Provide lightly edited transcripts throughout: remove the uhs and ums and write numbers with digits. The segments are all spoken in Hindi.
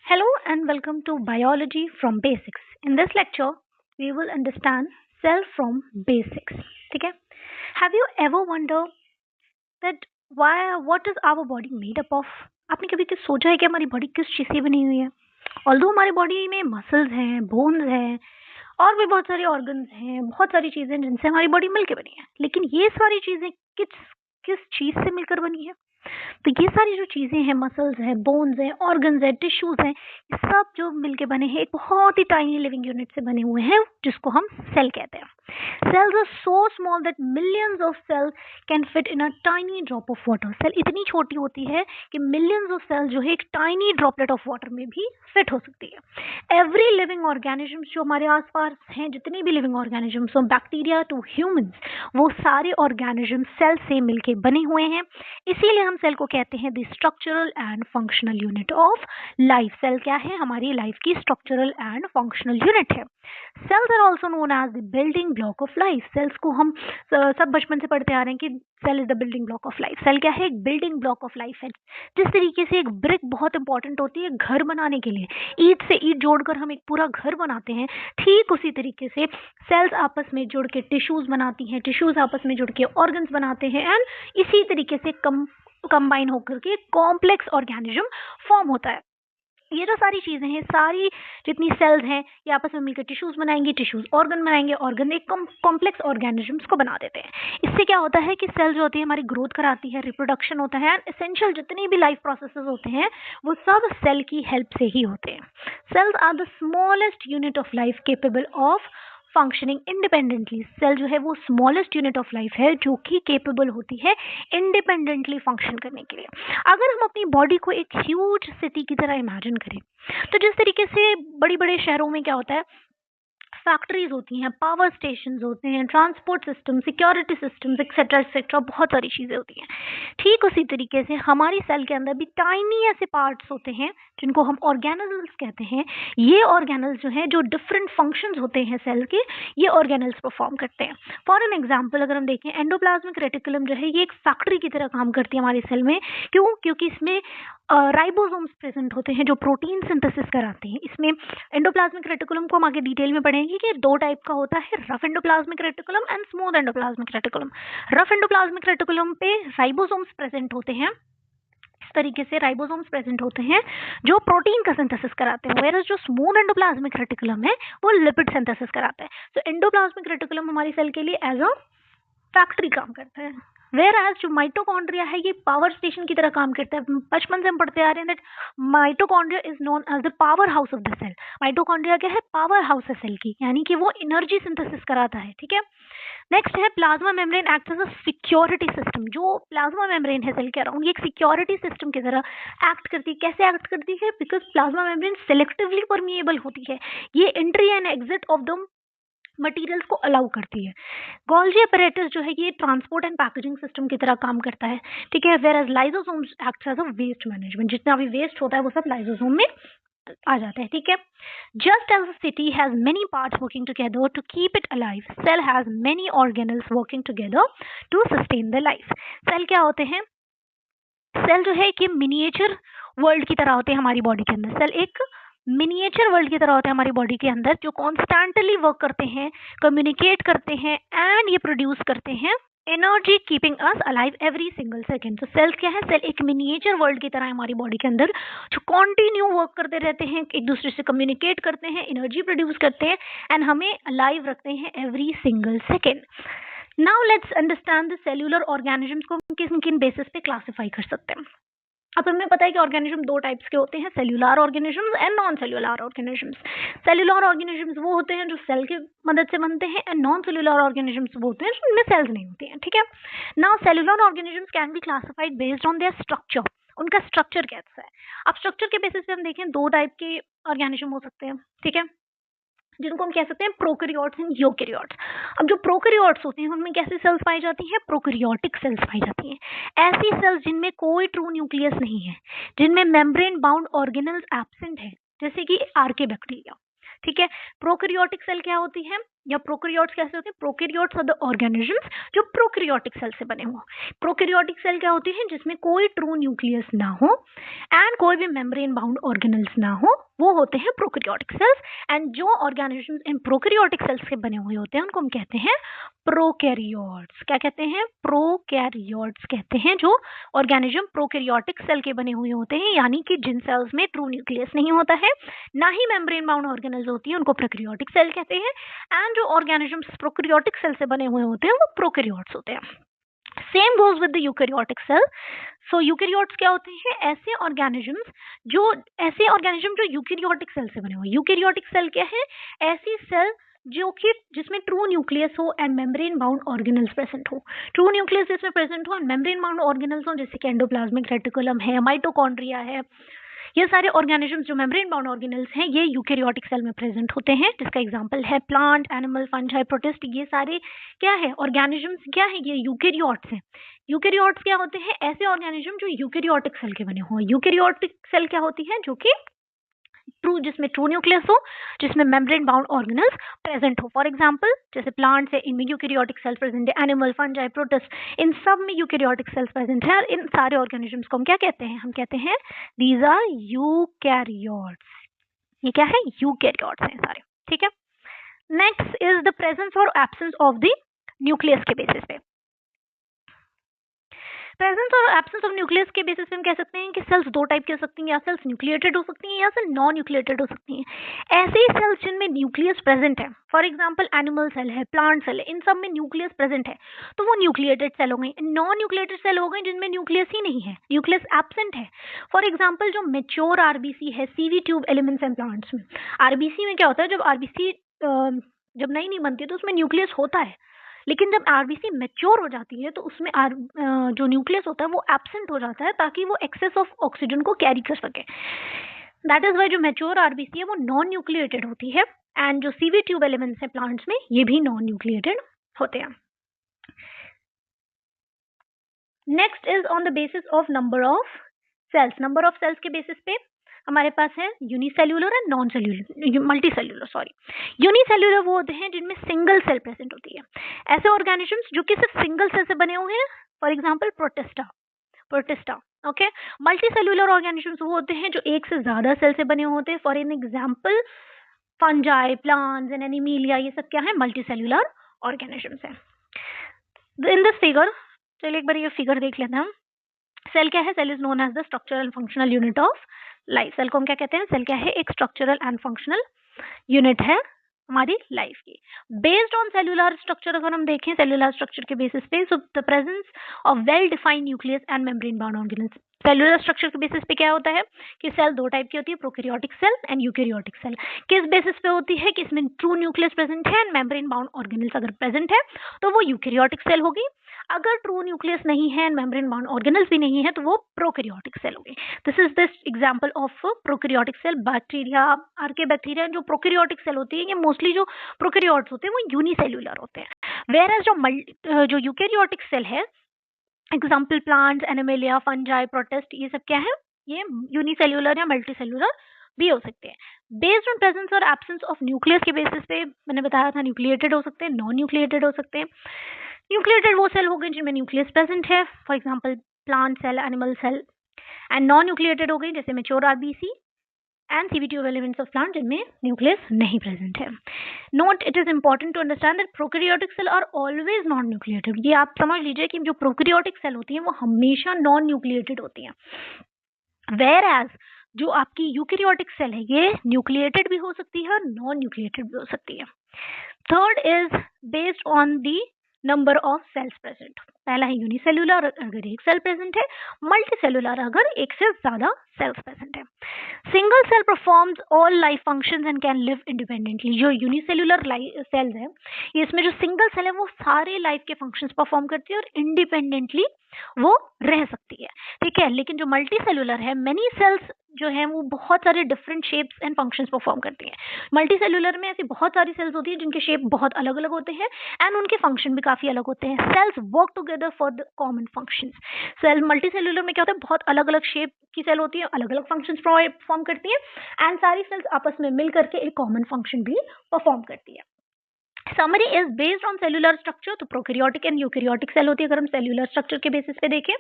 Hello and welcome to Biology from Basics. In this lecture, we will understand cell from basics. ठीक है? Have you ever wondered that what is our body made up of? आपने कभी कुछ सोचा है कि हमारी बॉडी किस चीज़ से बनी हुई है? ऑल्दो हमारी बॉडी में मसल्स हैं, बोन्स हैं और भी बहुत सारे ऑर्गन्स हैं, बहुत सारी चीज़ें जिनसे हमारी बॉडी मिलकर बनी है। लेकिन ये सारी चीज़ें किस किस चीज़ से मिलकर बनी है? तो ये सारी जो चीज़ें हैं, मसल्स हैं, बोन्स हैं, ऑर्गन्स हैं, टिश्यूज हैं, ये सब जो मिलके बने हैं एक बहुत ही टाइनी लिविंग यूनिट से बने हुए हैं जिसको हम सेल कहते हैं। Cells are so small that millions of cells can fit in a tiny drop of water. Cell इतनी छोटी होती है कि मिलियंस ऑफ सेल्स जो है एक टाइनी ड्रॉपलेट ऑफ वाटर में भी फिट हो सकती है। एवरी लिविंग ऑर्गेनिजम्स जो हमारे आसपास हैं, जितने भी living organisms from bacteria to humans, वो सारे ऑर्गेनिजम्स सेल से मिलके बने हुए हैं। इसीलिए हम सेल को कहते हैं the structural and functional unit of life. Cell क्या है? हमारी लाइफ की स्ट्रक्चरल एंड फंक्शनल यूनिट है। Cells are also known as the building block of life. Cells को हम सब बचपन से पढ़ते आ रहे हैं कि cell is the building block of life. Cell क्या है? एक बिल्डिंग ब्लॉक ऑफ लाइफ है। जिस तरीके से एक ब्रिक बहुत इंपॉर्टेंट होती है घर बनाने के लिए, ईंट से ईंट जोड़कर हम एक पूरा घर बनाते हैं, ठीक उसी तरीके से सेल्स आपस में जुड़ के टिश्यूज बनाती हैं, टिश्यूज आपस में जुड़ के ऑर्गन्स बनाते हैं एंड इसी तरीके से कंबाइन होकर के कॉम्प्लेक्स ऑर्गेनिज्म फॉर्म होता है। ये जो सारी चीजें हैं, सारी जितनी सेल्स हैं, ये आपस में मिलकर टिश्यूज बनाएंगे, टिश्यूज ऑर्गन बनाएंगे, ऑर्गन एक कॉम्प्लेक्स ऑर्गेनिजम्स को बना देते हैं। इससे क्या होता है कि सेल जो होती है हमारी ग्रोथ कराती है, रिप्रोडक्शन होता है, एसेंशियल जितनी भी लाइफ प्रोसेसेस होते हैं वो सब सेल की हेल्प से ही होते हैं। Cells are the smallest unit of life capable of functioning independently. Cell जो है वो स्मॉलेस्ट यूनिट ऑफ लाइफ है जो कि केपेबल होती है इंडिपेंडेंटली फंक्शन करने के लिए। अगर हम अपनी बॉडी को एक ह्यूज सिटी की तरह इमेजिन करें, तो जिस तरीके से बड़ी बड़े शहरों में क्या होता है, फैक्ट्रीज होती हैं, पावर स्टेशन होते हैं, transport system, security systems etcetera, बहुत सारी चीज़ें होती हैं। ठीक उसी तरीके से हमारी सेल के अंदर भी टाइनी ऐसे पार्ट्स होते हैं जिनको हम ऑर्गेनल्स कहते हैं। ये ऑर्गेनल्स जो हैं, जो डिफरेंट फंक्शंस होते हैं सेल के, ये ऑर्गेनल्स परफॉर्म करते हैं। फॉर एन एग्जाम्पल अगर हम देखें, एंडोप्लाज्मिक रेटिकुलम जो है ये एक फैक्ट्री की तरह काम करती है हमारी सेल में। क्यों? क्योंकि इसमें राइबोसोम्स प्रेजेंट होते हैं जो प्रोटीन सिंथेसिस कराते हैं। इसमें एंडोप्लाज्मिक रेटिकुलम को हम आगे डिटेल में पढ़ेंगे कि दो टाइप का होता है, rough endoplasmic reticulum and smooth endoplasmic reticulum. Rough endoplasmic reticulum पे राइबोसोम्स प्रेजेंट होते हैं, इस तरीके से राइबोसोम्स प्रेजेंट होते हैं जो प्रोटीन का सिंथेसिस कराते हैं, वेरस जो स्मूथ एंडोप्लाज्मिक रेटिकुलम है वो लिपिड सिंथेसिस कराता है। तो एंडोप्लाज्मिक रेटिकुलम हमारी सेल के लिए एज अ फैक्ट्री काम करता है। वेयर एज जो माइटोकॉन्ड्रिया है ये पावर स्टेशन की तरह काम करता है। बचपन से हम पढ़ते आ रहे हैं that mitochondria is known as the powerhouse of the cell. Mitochondria क्या है? पावर हाउस है सेल की, यानी कि वो एनर्जी सिंथेसिस कराता है। ठीक है, नेक्स्ट है plasma membrane act as a security system. जो प्लाज्मा मेम्ब्रेन है सेल के अराउंड, ये एक सिक्योरिटी सिस्टम की तरह एक्ट करती है। कैसे एक्ट करती है? Because plasma membrane selectively permeable होती है, ये entry and exit of the materials को अलाउ करती है। गोल्जी अपैरेटस जो है ये ट्रांसपोर्ट एंड पैकेजिंग सिस्टम की तरह काम करता है। ठीक है, whereas lysosomes act as a waste management. जितना भी वेस्ट होता है वो सब लाइसोसोम में आ जाता है। ठीक है, just as a city has many parts working together to keep it alive, cell has many organelles working together to sustain the life. Cell क्या होते हैं? सेल जो है कि मिनिएचर वर्ल्ड की तरह होते हैं हमारी बॉडी के अंदर। सेल एक मिनिएचर वर्ल्ड की तरह होते हैं हमारी बॉडी के अंदर, जो कॉन्स्टेंटली वर्क करते हैं, कम्युनिकेट करते हैं एंड ये प्रोड्यूस करते हैं energy, keeping us alive every single second. तो सेल्स क्या है? सेल एक मिनिएचर वर्ल्ड की तरह है हमारी बॉडी के अंदर, जो कॉन्टिन्यू वर्क करते रहते हैं, एक दूसरे से कम्युनिकेट करते हैं, एनर्जी प्रोड्यूस करते हैं एंड हमें अलाइव रखते हैं every single second. Now let's understand the cellular organisms को किन किन बेसिस पे क्लासिफाई कर सकते हैं। अब हमें पता है कि ऑर्गेनिज्म दो टाइप्स के होते हैं, cellular organisms and non cellular organisms. Cellular organisms वो होते हैं जो सेल की मदद से बनते हैं एंड नॉन सेल्यूलर ऑर्गेनिजम्स वो होते हैं जिनमें सेल्स नहीं होती हैं। ठीक है, now cellular organisms can be classified based on their structure. उनका स्ट्रक्चर कैसा है? अब स्ट्रक्चर के बेसिस पे हम देखें, दो टाइप के ऑर्गेनिज्म हो सकते हैं। ठीक है, जिनको हम कह सकते हैं प्रोकैरियोट्स एंड यूकैरियोट्स। अब जो प्रोकैरियोट्स होते हैं उनमें कैसी सेल्स पाई जाती हैं? प्रोकैरियोटिक सेल्स पाई जाती हैं। ऐसी सेल्स जिनमें कोई ट्रू न्यूक्लियस नहीं है, जिनमें मेम्ब्रेन बाउंड ऑर्गेनल्स एब्सेंट है, जैसे कि आर्के बैक्टीरिया। ठीक है, प्रोकैरियोटिक सेल क्या होती है? या प्रोकैरियोट्स कैसे होते हैं? प्रोकैरियोट्स आर द ऑर्गेनिजम्स जो प्रोकैरियोटिक सेल से बने हो। प्रोकैरियोटिक सेल क्या होती है? जिसमें कोई ट्रू न्यूक्लियस ना हो एंड कोई भी मेम्ब्रेन बाउंड ऑर्गेनल्स ना हो, वो होते हैं प्रोकैरियोटिक सेल्स। एंड जो ऑर्गेनिजम्स इन प्रोकैरियोटिक सेल्स से बने हुए होते हैं उनको हम कहते हैं प्रोकैरियोट्स। क्या कहते हैं? प्रोकैरियोट्स कहते हैं जो ऑर्गेनिज्म प्रोकैरियोटिक सेल के बने हुए होते हैं, यानी कि जिन सेल्स में ट्रू न्यूक्लियस नहीं होता है, ना ही मेम्ब्रेन बाउंड ऑर्गेनल्स होती है, उनको प्रोकैरियोटिक सेल कहते हैं। एंड जो ऑर्गेनिजम्स प्रोकैरियोटिक सेल से बने हुए होते हैं वो प्रोकैरियोट्स होते हैं। Same goes with the eukaryotic cell. So eukaryotes क्या होते हैं? ऐसे ऑर्गेनिज्म जो यूकैरियोटिक सेल से बने हुए। यूकैरियोटिक सेल क्या है? ऐसी सेल जो कि जिसमें ट्रू न्यूक्लियस हो and membrane bound organelles present हो। ट्रू न्यूक्लियस जिसमें प्रेजेंट हो एंड मेम्ब्रेन बाउंड ऑर्गेनल्स हो, जैसे कि एंडोप्लाज्मिक रेटिकुलम है, माइटोकॉन्ड्रिया है। ये सारे ऑर्गेनिजम्स जो मेम्ब्रेन बाउंड ऑर्गेनल्स हैं ये यूकैरियोटिक सेल में प्रेजेंट होते हैं, जिसका एग्जांपल है प्लांट, एनिमल, फंजाई, प्रोटिस्ट। ये सारे क्या है? ऑर्गेनिजम्स क्या है? ये यूकैरियोट्स हैं। यूकैरियोट्स क्या होते हैं? ऐसे ऑर्गेनिज्म जो यूकैरियोटिक सेल के बने हों। यूकैरियोटिक सेल क्या होती है? जो कि जिसमें ट्रू न्यूक्लियस हो, जिसमें मेम्ब्रेन बाउंड ऑर्गेनल्स प्रेजेंट हो। फॉर एग्जांपल जैसे प्लांट्स है, इनमें यूकैरियोटिक सेल प्रेजेंट है, एनिमल, फंजाई, प्रोटिस्ट, इन सब में यूकैरियोटिक सेल्स प्रेजेंट है। और इन सारे ऑर्गेनिजम्स को हम क्या कहते हैं? हम कहते हैं दीज आर यूकैरियोट्स। ये क्या है? यूकैरियोट्स हैं सारे। ठीक है। नेक्स्ट इज द प्रेजेंस और एब्सेंस ऑफ द न्यूक्लियस के बेसिस पे। प्रेजेंस और एब्सेंस ऑफ न्यूक्लियस के बेसिस पे हम कह सकते हैं कि सेल्स दो टाइप की हो सकती हैं, या सेल्स न्यूक्लिएटेड हो सकती हैं या सेल नॉन न्यूक्लिएटेड हो सकती हैं। ऐसे ही सेल्स जिनमें न्यूक्लियस प्रेजेंट है, फॉर एग्जांपल एनिमल सेल है, प्लांट सेल है, इन सब में न्यूक्लियस प्रेजेंट है तो वो न्यूक्लिएटेड सेल हो गई। नॉन न्यूक्लिएटेड सेल हो गई जिनमें न्यूक्लियस ही नहीं है, न्यूक्लियस एब्सेंट है। फॉर एग्जाम्पल जो मेच्योर आरबीसी है, CV tube elements and plants में। आरबीसी में क्या होता है? जब आरबीसी जब नई नहीं बनती है तो उसमें न्यूक्लियस होता है, लेकिन जब आरबीसी मैच्योर हो जाती है तो उसमें जो न्यूक्लियस होता है वो एब्सेंट हो जाता है, ताकि वो एक्सेस ऑफ ऑक्सीजन को कैरी कर सके। दैट इज वाई जो मैच्योर आरबीसी है वो नॉन न्यूक्लिएटेड होती है। एंड जो सीवी ट्यूब एलिमेंट्स है प्लांट्स में, ये भी नॉन न्यूक्लिएटेड होते हैं। Next is on the basis of number of cells. Number of cells के बेसिस पे हमारे पास है unicellular and non cellular, multicellular sorry. Unicellular वो होते हैं जिनमें सिंगल सेल प्रेजेंट होती है, ऐसे ऑर्गेनिजम्स जो कि सिर्फ सिंगल सेल से बने हुए हैं। For example protista. Okay. Multicellular organisms वो होते हैं जो एक से ज्यादा सेल से बने होते हैं। For an example fungi, plants and Animalia, ये सब क्या है? मल्टीसेल्यूलर ऑर्गेनिजम्स है। इन दिस फिगर, चलिए एक बार ये फिगर देख लेते हैं हम। सेल क्या है? Cell is known as the structural and functional unit of life. Cell को हम क्या कहते हैं? सेल क्या है? एक स्ट्रक्चरल एंड फंक्शनल यूनिट है हमारी लाइफ की। बेस्ड ऑन सेल्यूलर स्ट्रक्चर अगर हम देखें, सेल्यूलर स्ट्रक्चर के बेसिस पे, so the presence of well defined nucleus and membrane bound organelles. Cellular structure के बेसिस पे क्या होता है कि सेल दो टाइप की होती है, prokaryotic cell and eukaryotic cell. किस बेसिस पे होती है? कि इसमें ट्रू न्यूक्लियस प्रेजेंट है एंड मेम्ब्रेन बाउंड ऑर्गेनल्स अगर प्रेजेंट है तो वो यूकैरियोटिक सेल होगी। अगर ट्रू न्यूक्लियस नहीं है एंड मेम्ब्रेन बाउंड ऑर्गेनल्स भी नहीं है तो वो प्रोकैरियोटिक सेल होगी। This is the example of prokaryotic cell. Bacteria, archaebacteria जो प्रोकैरियोटिक सेल होती है, ये मोस्टली जो प्रोकैरियोट्स होते हैं वो यूनिसेल्यूलर होते हैं। वेयर जो यूकैरियोटिक सेल है, example plants, animalia, fungi, protist, ये सब क्या है? ये यूनिसेल्यूलर या मल्टीसेल्यूलर भी हो सकते हैं। बेस्ड ऑन प्रेजेंस और एब्सेंस ऑफ न्यूक्लियस के बेसिस पे मैंने बताया था न्यूक्लिएटेड हो सकते हैं, नॉन न्यूक्लिएटेड हो सकते हैं। न्यूक्लिएटेड वो सेल हो गए जिनमें न्यूक्लियस प्रेजेंट है, for example plant cell, animal cell. And non nucleated हो गई जैसे mature RBC and sieve tube elements of plant जिनमें न्यूक्लियस नहीं प्रेजेंट है। Note, it is important to understand that prokaryotic cell are always non nucleated. ये आप समझ लीजिए कि जो प्रोकैरियोटिक सेल होती हैं वो हमेशा नॉन न्यूक्लिएटेड होती हैं। वेयर एज जो आपकी यूकैरियोटिक सेल है ये न्यूक्लिएटेड भी हो सकती है और नॉन न्यूक्लिएटेड भी हो सकती है। Third is based on the number of cells present. पहला है यूनिसेल्यूलर अगर एक सेल प्रेजेंट है, मल्टीसेल्यूलर अगर एक से ज्यादा सेल्स प्रेजेंट है। Single cell performs all life functions and can live independently. जो यूनिसेल्यूलर सेल्स है, इसमें जो सिंगल सेल है वो सारे लाइफ के फंक्शंस परफॉर्म करती है और इंडिपेंडेंटली वो रह सकती है। ठीक है। लेकिन जो मल्टी सेल्यूलर है, मेनी सेल्स जो है वो बहुत सारे different shapes and functions perform करती हैं। मल्टी सेल्यूलर में ऐसी बहुत सारी सेल्स होती है जिनके शेप बहुत अलग अलग होते हैं एंड उनके फंक्शन भी काफी अलग होते हैं। Cells work together for the common functions. Cell multicellular में क्या होता है? बहुत अलग अलग शेप की सेल होती है, अलग अलग फंक्शंस परफॉर्म करती है एंड सारी सेल्स आपस में मिल करके एक कॉमन फंक्शन भी परफॉर्म करती है। Summary is based on cellular structure, तो प्रोकैरियोटिक एंड यूकैरियोटिक सेल होती है अगर हम सेल्यूलर स्ट्रक्चर के बेसिस पे देखें।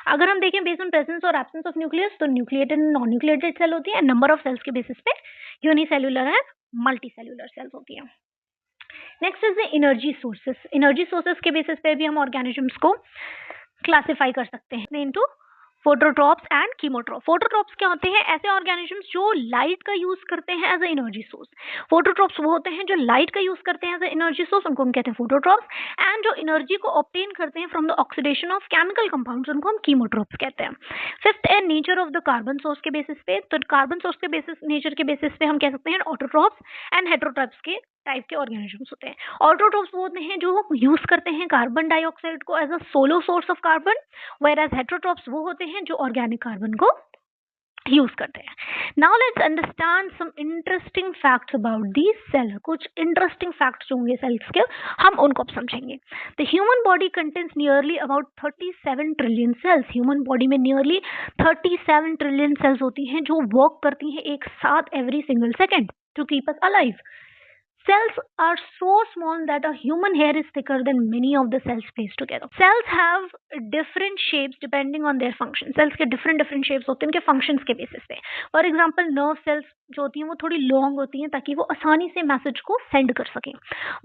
अगर हम देखें बेस्ड ऑन प्रेजेंस और एब्सेंस ऑफ न्यूक्लियस, तो nucleated and non nucleated cell होती है। नंबर ऑफ सेल्स के बेसिस पे unicellular and multicellular cells होती है। Next is the energy sources. Energy sources के बेसिस पे भी हम ऑर्गेनिजम्स को क्लासिफाई कर सकते हैं इनटू फोटोट्रॉप्स एंड कीमोट्रॉप। फोटोट्रॉप्स क्या होते हैं? ऐसे ऑर्गेनिजम्स जो लाइट का यूज करते हैं as a energy source. Phototrophs वो होते हैं जो लाइट का यूज करते हैं एज ए एनर्जी सोर्स, उनको हम कहते हैं फोटोट्रॉप्स। एंड जो एनर्जी को ऑब्टेन करते हैं from the oxidation of chemical compounds, उनको हम कीमोट्रॉप्स कहते हैं। फिफ्थ है nature of the carbon source के बेसिस पे, तो कार्बन सोर्स के बेसिस नेचर के बेसिस पे हम कह सकते हैं ऑटोट्रॉप्स एंड हेटेरोट्रॉप्स के टाइप के ऑर्गेनिजम्स होते हैं। ऑटोट्रॉप्स वो होते हैं जो यूज करते हैं कार्बन डाइऑक्साइड को as a solo source of carbon, whereas heterotrophs वो होते हैं जो ऑर्गेनिक कार्बन को यूज करते हैं। Now let's understand some interesting facts about these cell. कुछ इंटरेस्टिंग फैक्ट्स जो होंगे सेल्स के, हम उनको अब समझेंगे। The human body contains nearly about 37 trillion cells. Human body में नियरली 37 ट्रिलियन सेल्स होती हैं जो वर्क करती हैं एक साथ every single second to keep us alive. Cells are so small that a human hair is thicker than many of the cells placed together. Cells have different shapes depending on their function. Cells के different shapes होते हैं उनके functions के basis पे। For example, nerve cells जो होती हैं वो थोड़ी long होती हैं ताकि वो आसानी से मैसेज को सेंड कर सकें।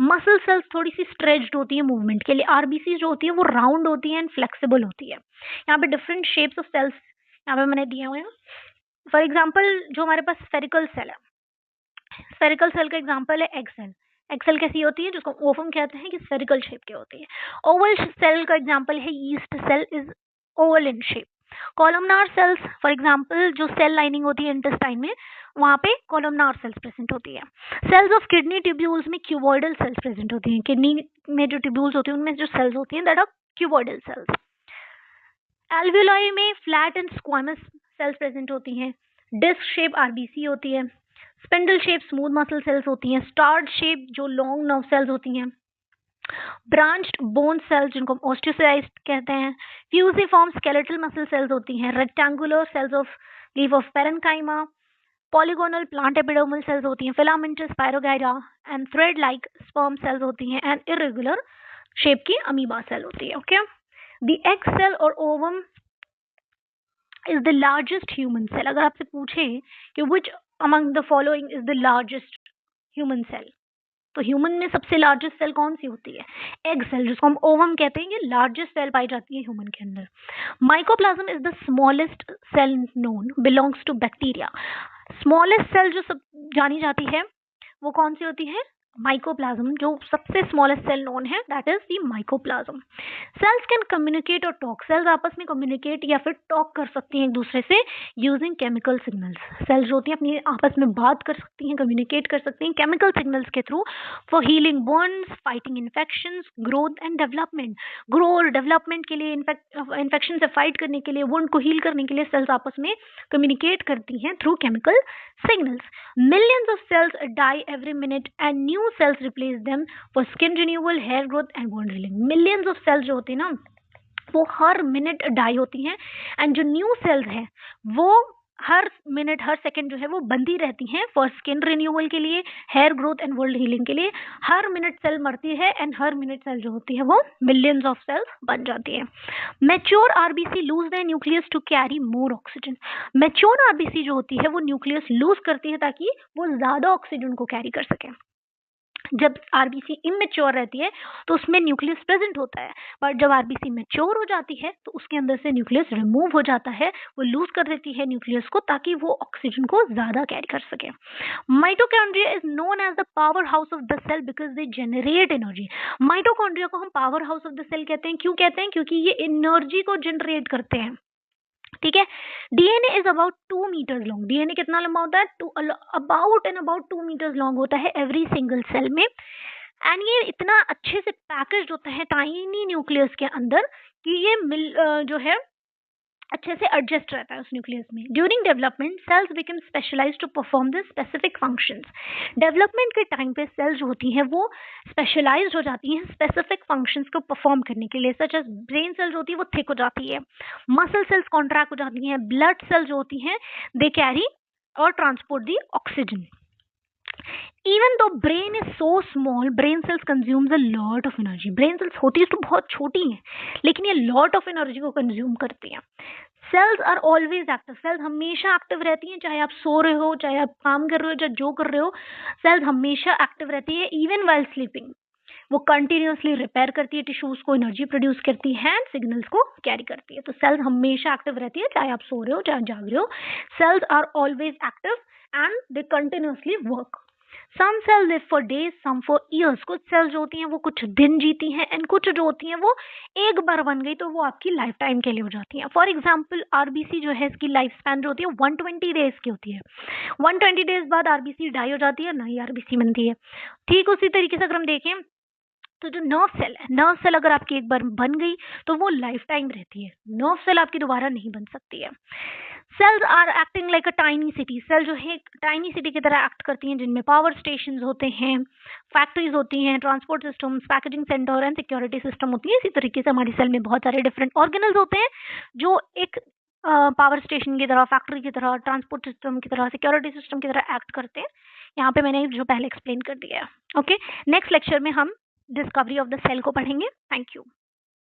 मसल सेल्स थोड़ी सी स्ट्रेच्ड होती है मूवमेंट के लिए। आरबीसी जो होती है वो राउंड होती है एंड फ्लेक्सिबल होती है। यहाँ पे डिफरेंट शेप्स ऑफ सेल्स यहाँ पे मैंने दिए हुए हैं। फॉर एग्जाम्पल जो हमारे पास स्फेरिकल सेल है, स्फेरिकल सेल का एग्जांपल है एग सेल। एग सेल कैसी होती है? जिसको ओवम कहते हैं कि स्फेरिकल शेप की होती है। ओवल सेल का एग्जांपल है yeast cell, is oval in shape. Columnar cells for example जो सेल लाइनिंग होती है इंटेस्टाइन में, वहां पे कॉलमनार सेल्स प्रेजेंट होती है। सेल्स ऑफ किडनी ट्यूब्यूल्स में क्यूबॉइडल सेल्स प्रेजेंट होती हैं। किडनी में जो ट्यूब्यूल्स होती हैं उनमें जो सेल्स होती हैं that are cuboidal cells. Alveoli में flat and squamous cells present होती हैं। डिस्क शेप आरबीसी होती है। Spindle shape smooth muscle cells होती हैं। स्टार्ड शेप जो लॉन्ग नर्व सेल्स होती हैं। ब्रांच्ड बोन सेल्स जिनको ऑस्टियोसाइट्स कहते हैं। फ्यूजिफॉर्म स्केलेटल मसल सेल्स होती हैं। Rectangular cells of leaf of parenchyma. Polygonal plant epidermal cells होती हैं। Filamentous spirogyra and thread like sperm cells होती हैं। एंड इरेगुलर शेप की अमीबा सेल होती है। ओके, द एग सेल और ovum is the largest human cell. अगर आपसे पूछे कि which among the following is the largest human cell, तो ह्यूमन में सबसे लार्जेस्ट सेल कौन सी होती है? एग सेल, जिसको हम ओवम कहते हैं। ये लार्जेस्ट सेल पाई जाती है ह्यूमन के अंदर। Mycoplasm is the smallest cell known, belongs to bacteria. Smallest cell जो सब जानी जाती है वो कौन सी होती है? माइकोप्लाज्म। जो सबसे स्मॉलेस्ट सेल नोन है that is the mycoplasma. Cells can communicate और टॉक। सेल्स आपस में कम्युनिकेट या फिर टॉक कर सकती हैं एक दूसरे से यूजिंग केमिकल सिग्नल्स। सेल्स जो होती हैं अपनी आपस में बात कर सकती हैं, कम्युनिकेट कर सकती हैं केमिकल सिग्नल्स के through for healing Burns, fighting infections, growth and development. Grow और डेवलपमेंट के लिए, इन्फेक्शन से फाइट करने के लिए, वुंड को हील करने के लिए सेल्स आपस में कम्युनिकेट करती हैं through chemical signals. Millions of cells die every minute and new cells replace them for skin renewal, hair growth and bone healing. Millions of cells जो होती है ना वो हर मिनट डाई होती हैं एंड जो न्यू सेल्स हैं वो हर मिनट हर सेकंड जो है वो बंदी रहती हैं फॉर स्किन रिन्यूअल के लिए, hair growth and wound healing के लिए। हर मिनट सेल मरती है एंड हर मिनट सेल जो होती है वो मिलियंस ऑफ सेल्स बन जाती है। Mature RBC lose the nucleus to carry more oxygen. Mature RBC जो होती है वो न्यूक्लियस लूज करती है ताकि वो ज्यादा ऑक्सीजन को कैरी कर सके। जब आरबीसी इमेच्योर रहती है तो उसमें न्यूक्लियस प्रेजेंट होता है, पर जब आरबीसी मैच्योर हो जाती है तो उसके अंदर से न्यूक्लियस रिमूव हो जाता है, वो लूज कर देती है न्यूक्लियस को ताकि वो ऑक्सीजन को ज्यादा कैरी कर सके। Mitochondria is known as the powerhouse of the cell because they generate energy. Mitochondria को हम powerhouse of the cell कहते हैं। क्यों कहते हैं? क्योंकि ये एनर्जी को जनरेट करते हैं। ठीक है। DNA is about 2 metres long. DNA कितना लंबा होता है? अबाउट 2 मीटर्स लॉन्ग होता है एवरी सिंगल सेल में। एंड ये इतना अच्छे से पैकेज होता है टाइनी न्यूक्लियस के अंदर कि ये जो है अच्छे से एडजस्ट रहता है उस न्यूक्लियस में। During development cells become specialised to perform the specific functions. Development के टाइम पे सेल्स जो होती हैं वो स्पेशलाइज्ड हो जाती हैं स्पेसिफिक फंक्शंस को परफॉर्म करने के लिए। सच एज ब्रेन सेल्स होती है वो थिक हो जाती है, मसल सेल्स कॉन्ट्रैक्ट हो जाती हैं, ब्लड सेल्स जो होती हैं दे कैरी और transport the oxygen. Even though brain is so small, brain cells consumes a lot of energy. Brain cells होती तो बहुत छोटी हैं, लेकिन ये lot of energy को consume करती हैं. Cells are always active. Cells हमेशा एक्टिव रहती हैं, चाहे आप सो रहे हो, चाहे आप काम कर रहे हो, चाहे जो कर रहे हो, सेल्स हमेशा एक्टिव रहती है इवन वाइल स्लीपिंग. वो कंटिन्यूसली रिपेयर करती है टिश्यूज को, एनर्जी प्रोड्यूस करती है एंड सिग्नल्स को कैरी करती है. तो सेल्स हमेशा एक्टिव रहती है, चाहे आप सो रहे हो चाहे जाग रहे हो. Cells are always active and they continuously work. Some cell live for days, some for years. कुछ सेल्स जो होती हैं वो कुछ दिन जीती हैं एंड कुछ जो होती हैं वो एक बार बन गई तो वो आपकी लाइफ टाइम के लिए हो जाती हैं. फॉर एग्जाम्पल आरबीसी जो है इसकी लाइफ स्पैन जो होती है 120 डेज की होती है. 120 डेज बाद आरबीसी डाई हो जाती है, नई आरबीसी बनती है. ठीक उसी तरीके से अगर हम देखें तो जो नर्व सेल है, नर्व सेल अगर आपकी एक बार बन गई तो वो लाइफ टाइम रहती है. नर्व सेल आपकी दोबारा नहीं बन सकती है. Cells are acting like a tiny city. Cell जो है टाइनी सिटी की तरह एक्ट करती हैं, जिनमें पावर स्टेशन होते हैं, फैक्ट्रीज होती हैं, transport system, packaging centre and security system होती है. इसी तरीके से हमारी सेल में बहुत सारे डिफरेंट ऑर्गेनल्स होते हैं जो एक पावर स्टेशन की तरह, फैक्ट्री की तरह, ट्रांसपोर्ट सिस्टम की तरह, सिक्योरिटी सिस्टम की तरह एक्ट करते हैं. यहाँ पे मैंने जो पहले एक्सप्लेन कर दिया है. ओके, नेक्स्ट लेक्चर में हम डिस्कवरी ऑफ द सेल को पढ़ेंगे. Thank you.